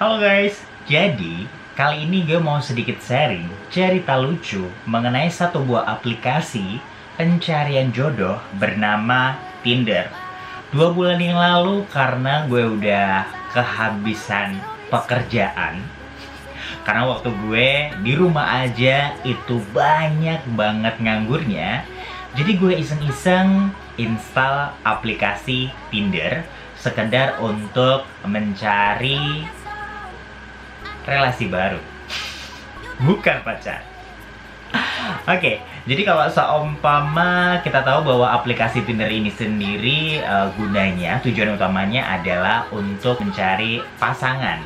Halo guys, jadi kali ini gue mau sedikit sharing cerita lucu mengenai satu buah aplikasi pencarian jodoh bernama Tinder. 2 bulan yang lalu karena gue udah kehabisan pekerjaan. Karena waktu gue di rumah aja itu banyak banget nganggurnya. Jadi gue iseng-iseng install aplikasi Tinder sekedar untuk mencari relasi baru, bukan pacar. Oke, jadi kalau seumpama kita tahu bahwa aplikasi Tinder ini sendiri gunanya, tujuan utamanya adalah untuk mencari pasangan.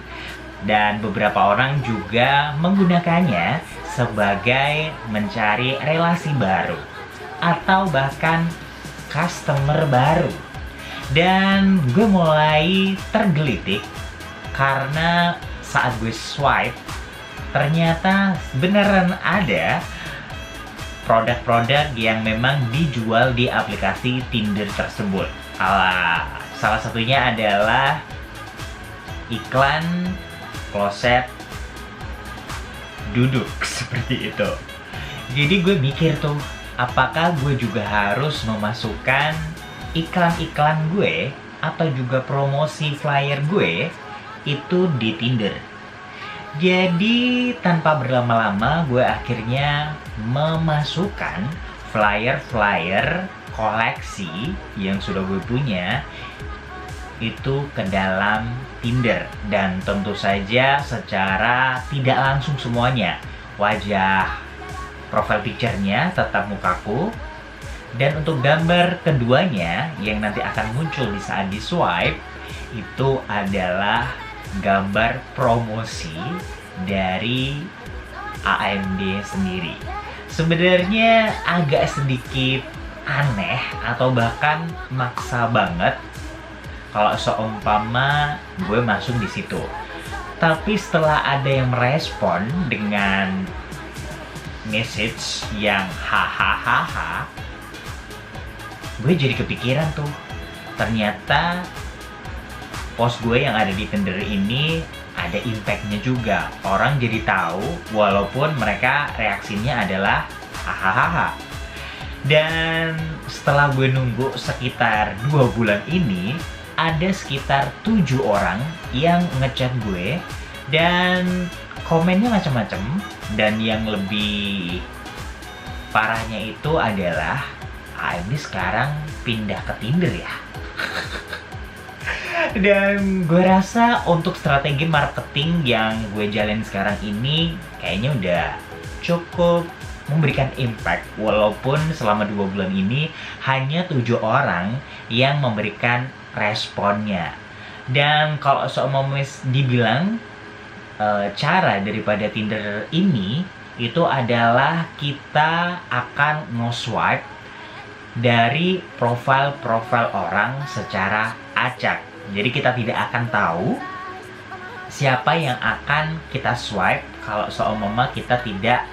Dan beberapa orang juga menggunakannya sebagai mencari relasi baru atau bahkan customer baru. Dan gue mulai tergelitik karena saat gue swipe, ternyata beneran ada produk-produk yang memang dijual di aplikasi Tinder tersebut. Salah satunya adalah iklan kloset duduk seperti itu. Jadi gue mikir tuh, apakah gue juga harus memasukkan iklan-iklan gue atau juga promosi flyer gue itu di Tinder. Jadi tanpa berlama-lama gue akhirnya memasukkan flyer-flyer koleksi yang sudah gue punya itu ke dalam Tinder. Dan tentu saja secara tidak langsung semuanya. Wajah profile picture-nya tetap mukaku. Dan untuk gambar keduanya yang nanti akan muncul di saat di swipe itu adalah gambar promosi dari AMD sendiri. Sebenarnya agak sedikit aneh atau bahkan maksa banget kalau seumpama gue masuk di situ. Tapi setelah ada yang merespon dengan message yang hahaha, gue jadi kepikiran tuh. Ternyata post gue yang ada di Tinder ini ada impact-nya juga. Orang jadi tahu walaupun mereka reaksinya adalah hahaha. Dan setelah gue nunggu sekitar 2 bulan ini, ada sekitar 7 orang yang ngechat gue dan komennya macam-macam. Dan yang lebih parahnya itu adalah ini sekarang pindah ke Tinder ya. Dan gue rasa untuk strategi marketing yang gue jalanin sekarang ini kayaknya udah cukup memberikan impact. Walaupun selama 2 bulan ini hanya 7 orang yang memberikan responnya. Dan kalau seumpama dibilang cara daripada Tinder ini itu adalah kita akan nge-swipe dari profil-profil orang secara acak. Jadi kita tidak akan tahu siapa yang akan kita swipe kalau seumpama kita tidak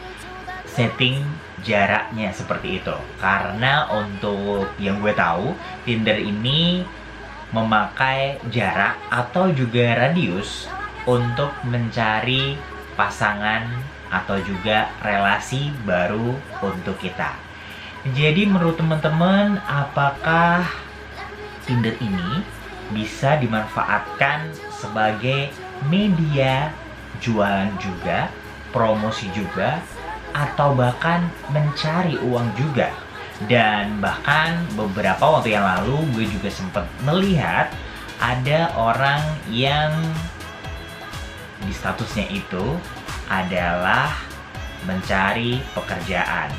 setting jaraknya seperti itu. Karena untuk yang gue tahu, Tinder ini memakai jarak atau juga radius untuk mencari pasangan atau juga relasi baru untuk kita. Jadi menurut teman-teman, apakah Tinder ini bisa dimanfaatkan sebagai media jualan juga, promosi juga, atau bahkan mencari uang juga? Dan bahkan beberapa waktu yang lalu gue juga sempat melihat ada orang yang di statusnya itu adalah mencari pekerjaan.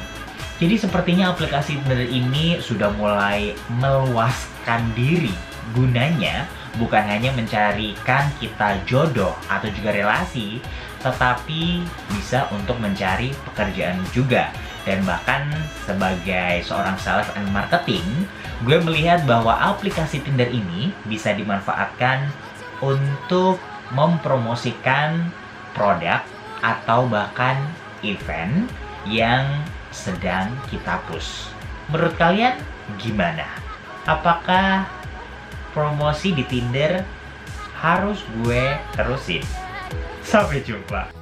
Jadi sepertinya aplikasi Tinder ini sudah mulai meluaskan diri. Gunanya bukan hanya mencarikan kita jodoh atau juga relasi, tetapi bisa untuk mencari pekerjaan juga. Dan bahkan sebagai seorang sales and marketing, gue melihat bahwa aplikasi Tinder ini bisa dimanfaatkan untuk mempromosikan produk atau bahkan event yang sedang kita push. Menurut kalian gimana? Apakah promosi di Tinder harus gue terusin? Sampai jumpa.